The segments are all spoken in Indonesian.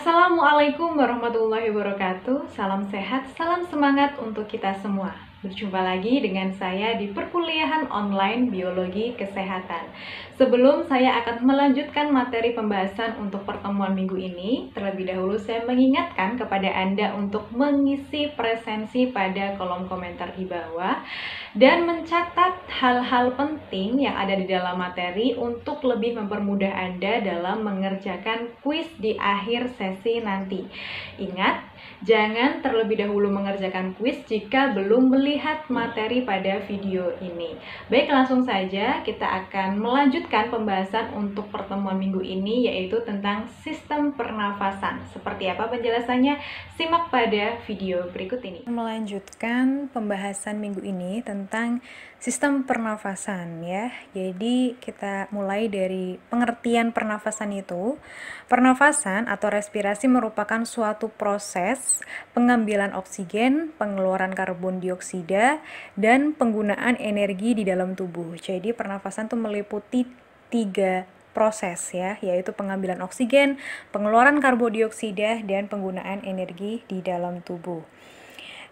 Assalamualaikum warahmatullahi wabarakatuh. Salam sehat, salam semangat untuk kita semua. Berjumpa lagi dengan saya di perkuliahan online Biologi Kesehatan. Sebelum saya akan melanjutkan materi pembahasan untuk pertemuan minggu ini, terlebih dahulu saya mengingatkan kepada Anda untuk mengisi presensi pada kolom komentar di bawah dan mencatat hal-hal penting yang ada di dalam materi untuk lebih mempermudah Anda dalam mengerjakan kuis di akhir sesi nanti. Ingat, jangan terlebih dahulu mengerjakan kuis jika belum melihat materi pada video ini. Baik, langsung saja kita akan melanjutkan pembahasan untuk pertemuan minggu ini, yaitu tentang sistem pernafasan. Seperti apa penjelasannya? Simak pada video berikut ini. Melanjutkan pembahasan minggu ini tentang sistem pernafasan ya. Jadi kita mulai dari pengertian pernafasan itu. Pernafasan atau respirasi merupakan suatu proses pengambilan oksigen, pengeluaran karbon dioksida, dan penggunaan energi di dalam tubuh. Jadi pernafasan itu meliputi 3 proses ya, yaitu pengambilan oksigen, pengeluaran karbon dioksida, dan penggunaan energi di dalam tubuh.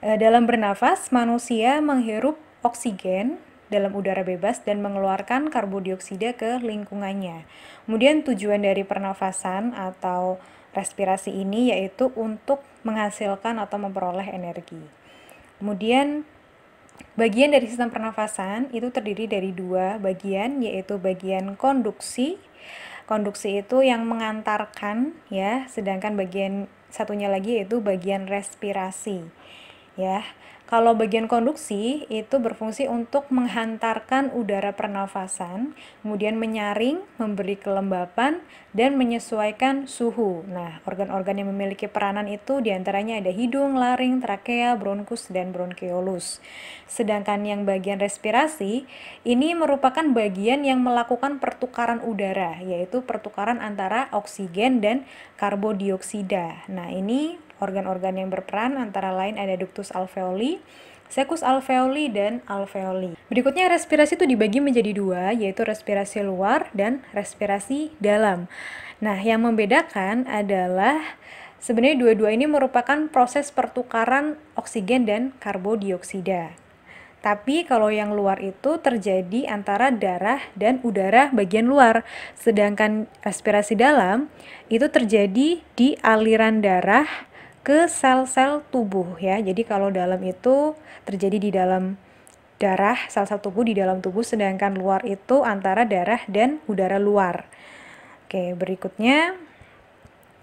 Dalam bernafas, manusia menghirup oksigen dalam udara bebas dan mengeluarkan karbon dioksida ke lingkungannya. Kemudian tujuan dari pernafasan atau respirasi ini yaitu untuk menghasilkan atau memperoleh energi. Kemudian bagian dari sistem pernafasan itu terdiri dari 2 bagian, yaitu bagian konduksi. Konduksi itu yang mengantarkan ya, sedangkan bagian satunya lagi yaitu bagian respirasi. Ya, kalau bagian konduksi itu berfungsi untuk menghantarkan udara pernafasan, kemudian menyaring, memberi kelembapan, dan menyesuaikan suhu. Nah, organ-organ yang memiliki peranan itu diantaranya ada hidung, laring, trakea, bronkus, dan bronkeolus. Sedangkan yang bagian respirasi, ini merupakan bagian yang melakukan pertukaran udara, yaitu pertukaran antara oksigen dan karbon dioksida. Nah, ini organ-organ yang berperan antara lain ada ductus alveoli, secus alveoli, dan alveoli. Berikutnya respirasi itu dibagi menjadi 2, yaitu respirasi luar dan respirasi dalam. Nah, yang membedakan adalah sebenarnya dua-dua ini merupakan proses pertukaran oksigen dan karbon dioksida. Tapi kalau yang luar itu terjadi antara darah dan udara bagian luar. Sedangkan respirasi dalam itu terjadi di aliran darah ke sel-sel tubuh ya. Jadi kalau dalam itu terjadi di dalam darah, sel-sel tubuh di dalam tubuh, sedangkan luar itu antara darah dan udara luar. Oke, berikutnya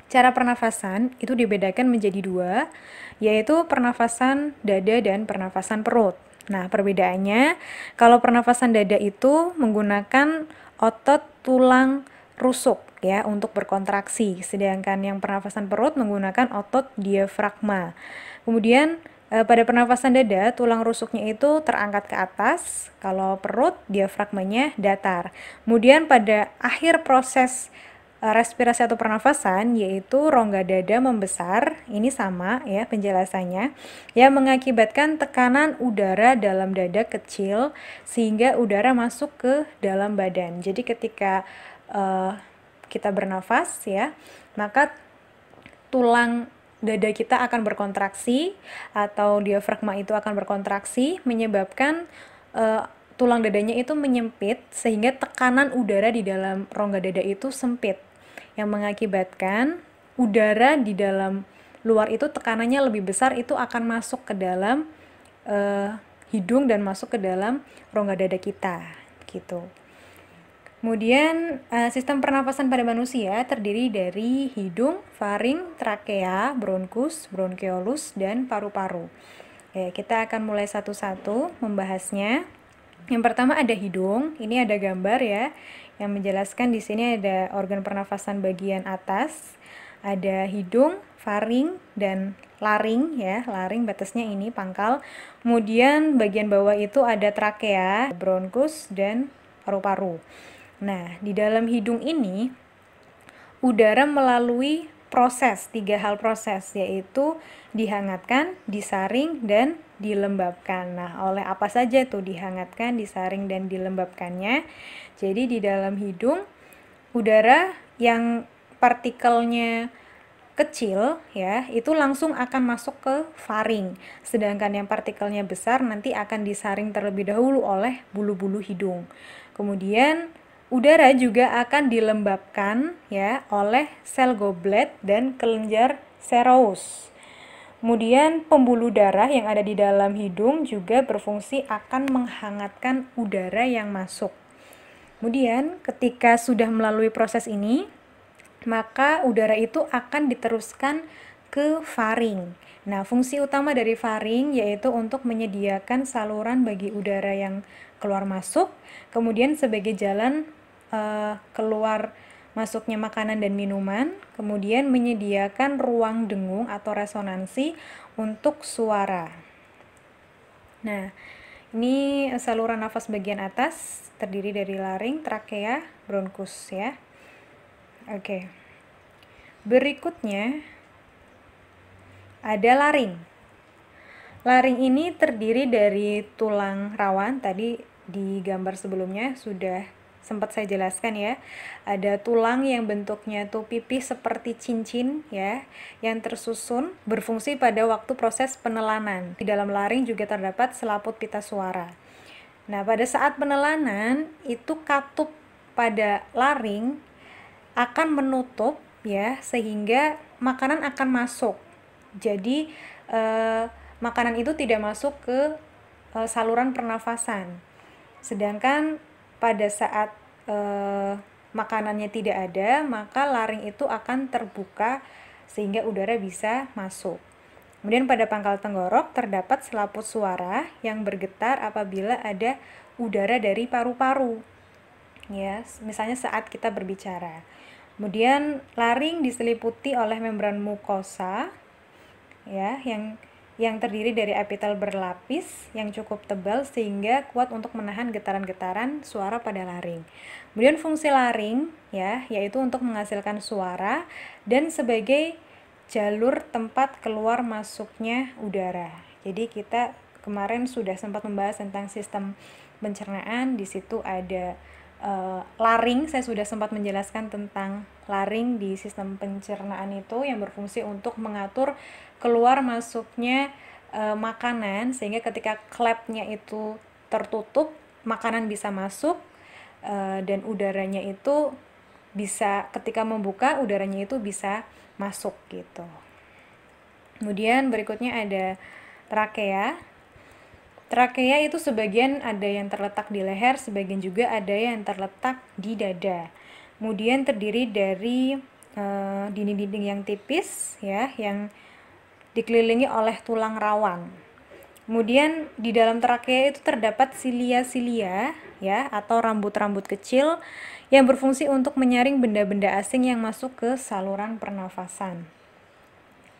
cara pernafasan itu dibedakan menjadi 2, yaitu pernafasan dada dan pernafasan perut. Nah, perbedaannya kalau pernafasan dada itu menggunakan otot tulang rusuk ya untuk berkontraksi, sedangkan yang pernafasan perut menggunakan otot diafragma. Kemudian pada pernafasan dada, tulang rusuknya itu terangkat ke atas, kalau perut diafragmanya datar. Kemudian pada akhir proses respirasi atau pernafasan yaitu rongga dada membesar, ini sama ya penjelasannya, yang mengakibatkan tekanan udara dalam dada kecil sehingga udara masuk ke dalam badan. Jadi ketika kita bernafas ya, maka tulang dada kita akan berkontraksi atau diafragma itu akan berkontraksi menyebabkan tulang dadanya itu menyempit sehingga tekanan udara di dalam rongga dada itu sempit yang mengakibatkan udara di dalam luar itu tekanannya lebih besar, itu akan masuk ke dalam hidung dan masuk ke dalam rongga dada kita gitu. Kemudian sistem pernafasan pada manusia terdiri dari hidung, faring, trakea, bronkus, bronkeolus, dan paru-paru. Kita akan mulai satu-satu membahasnya. Yang pertama ada hidung. Ini ada gambar ya yang menjelaskan di sini ada organ pernafasan bagian atas, ada hidung, faring, dan laring ya. Laring batasnya ini pangkal. Kemudian bagian bawah itu ada trakea, bronkus, dan paru-paru. Nah, di dalam hidung ini udara melalui proses, 3 hal proses, yaitu dihangatkan, disaring, dan dilembabkan. Nah, oleh apa saja tuh dihangatkan, disaring, dan dilembabkannya? Jadi di dalam hidung udara yang partikelnya kecil ya, itu langsung akan masuk ke faring. Sedangkan yang partikelnya besar nanti akan disaring terlebih dahulu oleh bulu-bulu hidung. Kemudian udara juga akan dilembabkan ya oleh sel goblet dan kelenjar serous. Kemudian pembuluh darah yang ada di dalam hidung juga berfungsi akan menghangatkan udara yang masuk. Kemudian ketika sudah melalui proses ini, maka udara itu akan diteruskan ke faring. Nah, fungsi utama dari faring yaitu untuk menyediakan saluran bagi udara yang keluar masuk, kemudian sebagai jalan keluar masuknya makanan dan minuman, kemudian menyediakan ruang dengung atau resonansi untuk suara. Nah, ini saluran nafas bagian atas terdiri dari laring, trakea, bronkus ya. Oke. Berikutnya ada laring. Laring ini terdiri dari tulang rawan, tadi di gambar sebelumnya sudah sempat saya jelaskan ya. Ada tulang yang bentuknya tuh pipih seperti cincin ya, yang tersusun berfungsi pada waktu proses penelanan. Di dalam laring juga terdapat selaput pita suara. Nah, pada saat penelanan itu katup pada laring akan menutup ya, sehingga makanan akan masuk. Jadi makanan itu tidak masuk ke saluran pernafasan. Sedangkan pada saat makanannya tidak ada, maka laring itu akan terbuka sehingga udara bisa masuk. Kemudian pada pangkal tenggorok terdapat selaput suara yang bergetar apabila ada udara dari paru-paru. Ya, misalnya saat kita berbicara. Kemudian laring diseliputi oleh membran mukosa ya, yang terdiri dari epitel berlapis yang cukup tebal sehingga kuat untuk menahan getaran-getaran suara pada laring. Kemudian fungsi laring ya, yaitu untuk menghasilkan suara dan sebagai jalur tempat keluar masuknya udara. Jadi kita kemarin sudah sempat membahas tentang sistem pencernaan. Di situ ada laring, saya sudah sempat menjelaskan tentang laring di sistem pencernaan itu yang berfungsi untuk mengatur keluar masuknya makanan, sehingga ketika klepnya itu tertutup, makanan bisa masuk dan udaranya itu bisa, ketika membuka udaranya itu bisa masuk gitu. Kemudian berikutnya ada trakea. Trakea itu sebagian ada yang terletak di leher, sebagian juga ada yang terletak di dada. Kemudian terdiri dari dinding-dinding yang tipis ya, yang dikelilingi oleh tulang rawan. Kemudian di dalam trakea itu terdapat silia-silia ya, atau rambut-rambut kecil yang berfungsi untuk menyaring benda-benda asing yang masuk ke saluran pernafasan.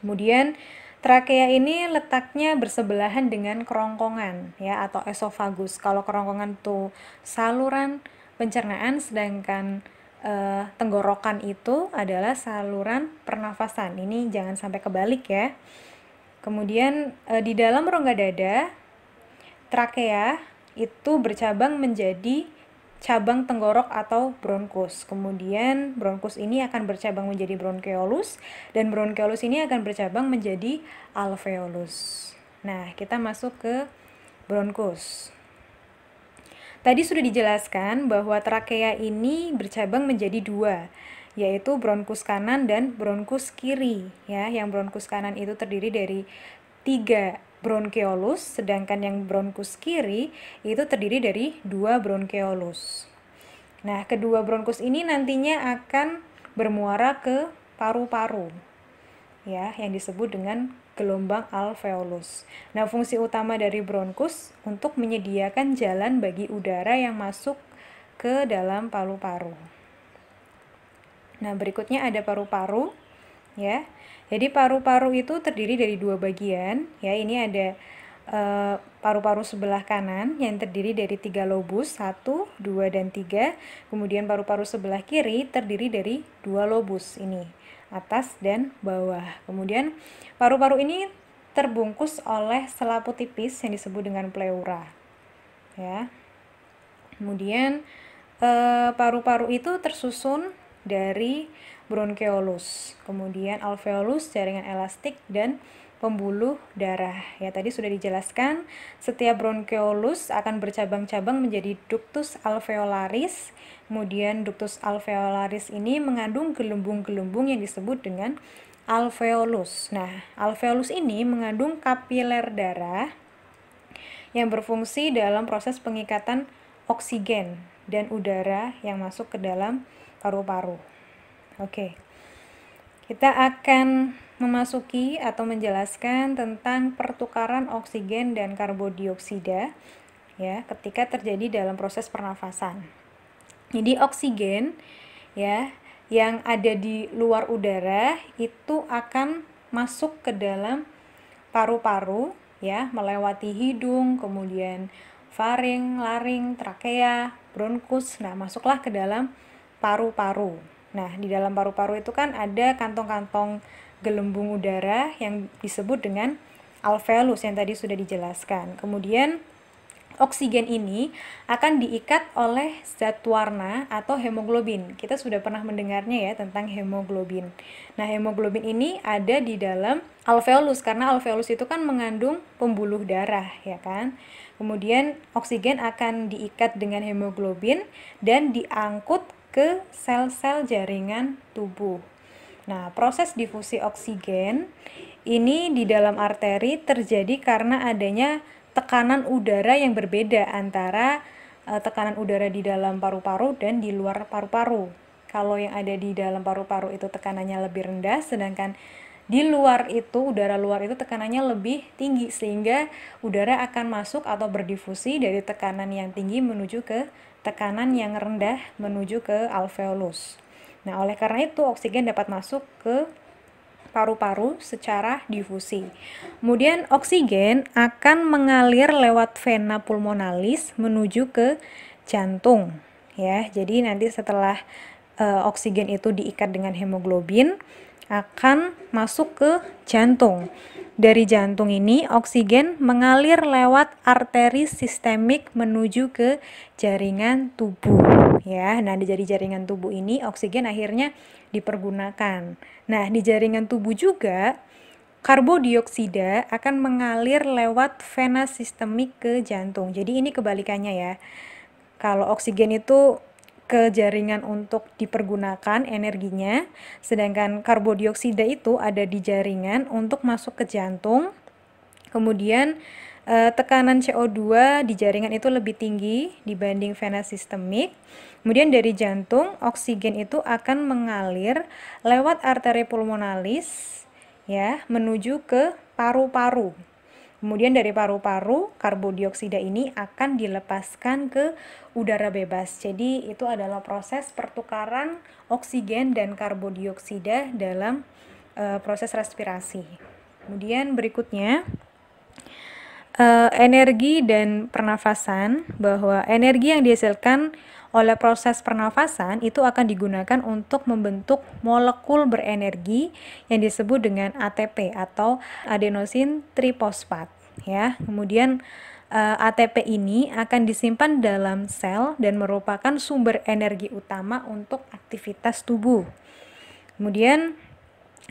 Kemudian trakea ini letaknya bersebelahan dengan kerongkongan ya, atau esofagus. Kalau kerongkongan itu saluran pencernaan, sedangkan tenggorokan itu adalah saluran pernafasan. Ini jangan sampai kebalik ya. Kemudian di dalam rongga dada, trakea itu bercabang menjadi cabang tenggorok atau bronkus. Kemudian bronkus ini akan bercabang menjadi bronkeolus, dan bronkeolus ini akan bercabang menjadi alveolus. Nah, kita masuk ke bronkus. Tadi sudah dijelaskan bahwa trakea ini bercabang menjadi dua, yaitu bronkus kanan dan bronkus kiri ya. Yang bronkus kanan itu terdiri dari 3 bronkeolus, sedangkan yang bronkus kiri itu terdiri dari 2 bronkeolus. Nah, kedua bronkus ini nantinya akan bermuara ke paru-paru ya, yang disebut dengan gelombang alveolus. Nah, fungsi utama dari bronkus untuk menyediakan jalan bagi udara yang masuk ke dalam paru-paru. Nah, berikutnya ada paru-paru ya. Jadi paru-paru itu terdiri dari 2 bagian ya. Ini ada paru-paru sebelah kanan yang terdiri dari 3 lobus, 1, 2, dan 3. Kemudian paru-paru sebelah kiri terdiri dari 2 lobus ini, atas dan bawah. Kemudian paru-paru ini terbungkus oleh selaput tipis yang disebut dengan pleura ya. Kemudian paru-paru itu tersusun dari bronkeolus. Kemudian alveolus jaringan elastik dan pembuluh darah. Ya, tadi sudah dijelaskan, setiap bronkeolus akan bercabang-cabang menjadi ductus alveolaris. Kemudian ductus alveolaris ini mengandung gelembung-gelembung yang disebut dengan alveolus. Nah, alveolus ini mengandung kapiler darah yang berfungsi dalam proses pengikatan oksigen dan udara yang masuk ke dalam paru-paru. Oke. Kita akan memasuki atau menjelaskan tentang pertukaran oksigen dan karbodioksida ya ketika terjadi dalam proses pernafasan. Jadi oksigen ya yang ada di luar udara itu akan masuk ke dalam paru-paru ya, melewati hidung, kemudian faring, laring, trakea, bronkus. Nah, masuklah ke dalam paru-paru. Nah, di dalam paru-paru itu kan ada kantong-kantong gelembung udara yang disebut dengan alveolus yang tadi sudah dijelaskan. Kemudian oksigen ini akan diikat oleh zat warna atau hemoglobin. Kita sudah pernah mendengarnya ya tentang hemoglobin. Nah, hemoglobin ini ada di dalam alveolus karena alveolus itu kan mengandung pembuluh darah ya kan. Kemudian oksigen akan diikat dengan hemoglobin dan diangkut ke sel-sel jaringan tubuh. Nah, proses difusi oksigen ini di dalam arteri terjadi karena adanya tekanan udara yang berbeda antara tekanan udara di dalam paru-paru dan di luar paru-paru. Kalau yang ada di dalam paru-paru itu tekanannya lebih rendah, sedangkan di luar itu, udara luar itu tekanannya lebih tinggi, sehingga udara akan masuk atau berdifusi dari tekanan yang tinggi menuju ke tekanan yang rendah menuju ke alveolus. Nah, oleh karena itu oksigen dapat masuk ke paru-paru secara difusi. Kemudian oksigen akan mengalir lewat vena pulmonalis menuju ke jantung. Ya, jadi nanti setelah oksigen itu diikat dengan hemoglobin akan masuk ke jantung. Dari jantung ini oksigen mengalir lewat arteri sistemik menuju ke jaringan tubuh ya. Nah, dari jaringan tubuh ini oksigen akhirnya dipergunakan. Nah, di jaringan tubuh juga karbodioksida akan mengalir lewat vena sistemik ke jantung. Jadi ini kebalikannya ya. Kalau oksigen itu ke jaringan untuk dipergunakan energinya, sedangkan karbodioksida itu ada di jaringan untuk masuk ke jantung. Kemudian tekanan CO2 di jaringan itu lebih tinggi dibanding vena sistemik. Kemudian dari jantung, oksigen itu akan mengalir lewat arteri pulmonalis ya, menuju ke paru-paru. Kemudian dari paru-paru, karbodioksida ini akan dilepaskan ke udara bebas. Jadi itu adalah proses pertukaran oksigen dan karbodioksida dalam proses respirasi. Kemudian berikutnya, energi dan pernafasan, bahwa energi yang dihasilkan oleh proses pernafasan itu akan digunakan untuk membentuk molekul berenergi yang disebut dengan ATP atau adenosin trifosfat ya. Kemudian ATP ini akan disimpan dalam sel dan merupakan sumber energi utama untuk aktivitas tubuh. Kemudian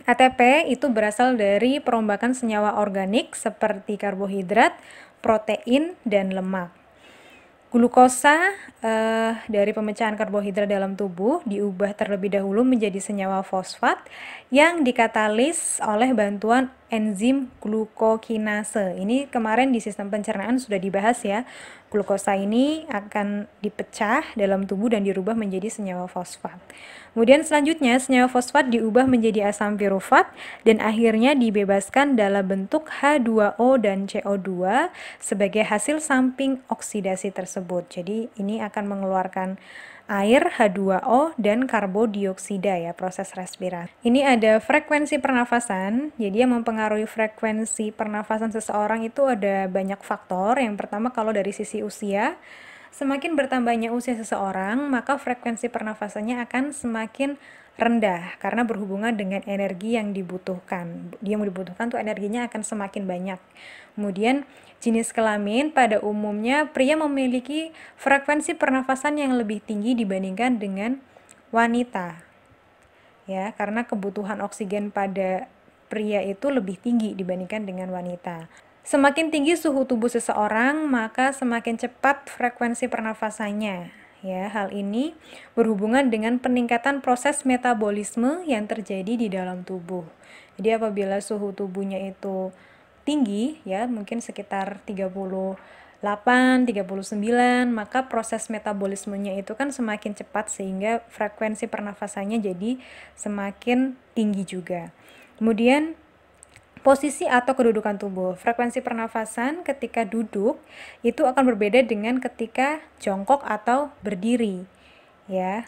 ATP itu berasal dari perombakan senyawa organik seperti karbohidrat, protein, dan lemak. Glukosa dari pemecahan karbohidrat dalam tubuh diubah terlebih dahulu menjadi senyawa fosfat yang dikatalis oleh bantuan enzim glukokinase. Ini kemarin di sistem pencernaan sudah dibahas ya. Glukosa ini akan dipecah dalam tubuh dan dirubah menjadi senyawa fosfat. Kemudian selanjutnya senyawa fosfat diubah menjadi asam pirufat dan akhirnya dibebaskan dalam bentuk H2O dan CO2 sebagai hasil samping oksidasi tersebut. Jadi ini akan mengeluarkan air, H2O, dan karbodioksida ya, proses respirasi. Ini ada frekuensi pernafasan. Jadi yang mempengaruhi frekuensi pernafasan seseorang itu ada banyak faktor. Yang pertama kalau dari sisi usia, semakin bertambahnya usia seseorang, maka frekuensi pernafasannya akan semakin rendah karena berhubungan dengan energi yang dibutuhkan. Yang dibutuhkan tuh energinya akan semakin banyak. Kemudian jenis kelamin pada umumnya pria memiliki frekuensi pernafasan yang lebih tinggi dibandingkan dengan wanita. ya, karena kebutuhan oksigen pada pria itu lebih tinggi dibandingkan dengan wanita. Semakin tinggi suhu tubuh seseorang, maka semakin cepat frekuensi pernafasannya. Ya, hal ini berhubungan dengan peningkatan proses metabolisme yang terjadi di dalam tubuh. Jadi apabila suhu tubuhnya itu tinggi, ya, mungkin sekitar 38, 39, maka proses metabolismenya itu kan semakin cepat sehingga frekuensi pernafasannya jadi semakin tinggi juga. Kemudian posisi atau kedudukan tubuh. Frekuensi pernafasan ketika duduk itu akan berbeda dengan ketika jongkok atau berdiri. Ya.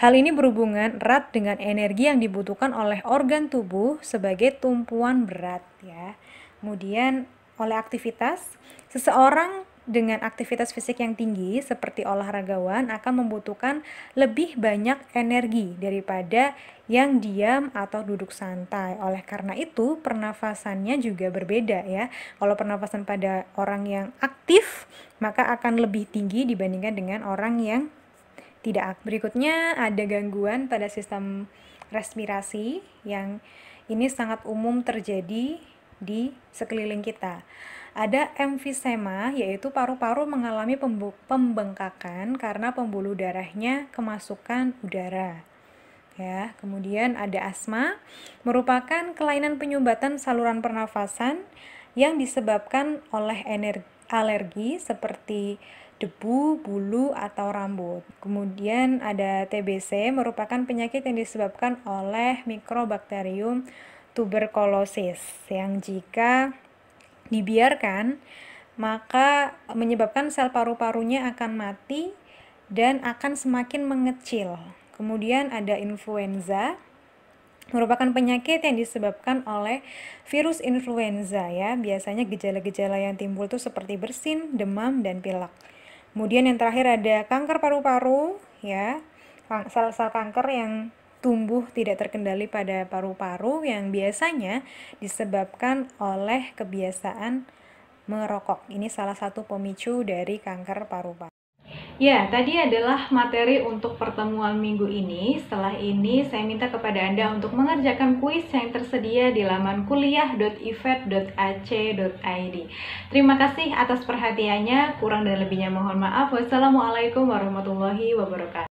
Hal ini berhubungan erat dengan energi yang dibutuhkan oleh organ tubuh sebagai tumpuan berat, ya. Kemudian oleh aktivitas, seseorang dengan aktivitas fisik yang tinggi seperti olahragawan akan membutuhkan lebih banyak energi daripada yang diam atau duduk santai. Oleh karena itu, pernafasannya juga berbeda, ya. Kalau pernafasan pada orang yang aktif, maka akan lebih tinggi dibandingkan dengan orang yang tidak aktif. Berikutnya ada gangguan pada sistem respirasi yang ini sangat umum terjadi di sekeliling kita. Ada emfisema, yaitu paru-paru mengalami pembengkakan karena pembuluh darahnya kemasukan udara. Ya, kemudian ada asma, merupakan kelainan penyumbatan saluran pernafasan yang disebabkan oleh alergi seperti debu, bulu, atau rambut. Kemudian ada TBC, merupakan penyakit yang disebabkan oleh Mycobacterium tuberculosis yang jika dibiarkan maka menyebabkan sel paru-parunya akan mati dan akan semakin mengecil. Kemudian ada influenza, merupakan penyakit yang disebabkan oleh virus influenza, ya. Biasanya gejala-gejala yang timbul itu seperti bersin, demam, dan pilek. Kemudian yang terakhir ada kanker paru-paru, ya. Sel-sel kanker yang tumbuh tidak terkendali pada paru-paru yang biasanya disebabkan oleh kebiasaan merokok. Ini salah satu pemicu dari kanker paru-paru. Ya, tadi adalah materi untuk pertemuan minggu ini. Setelah ini saya minta kepada Anda untuk mengerjakan kuis yang tersedia di laman kuliah.ifed.ac.id. Terima kasih atas perhatiannya. Kurang dan lebihnya mohon maaf. Wassalamualaikum warahmatullahi wabarakatuh.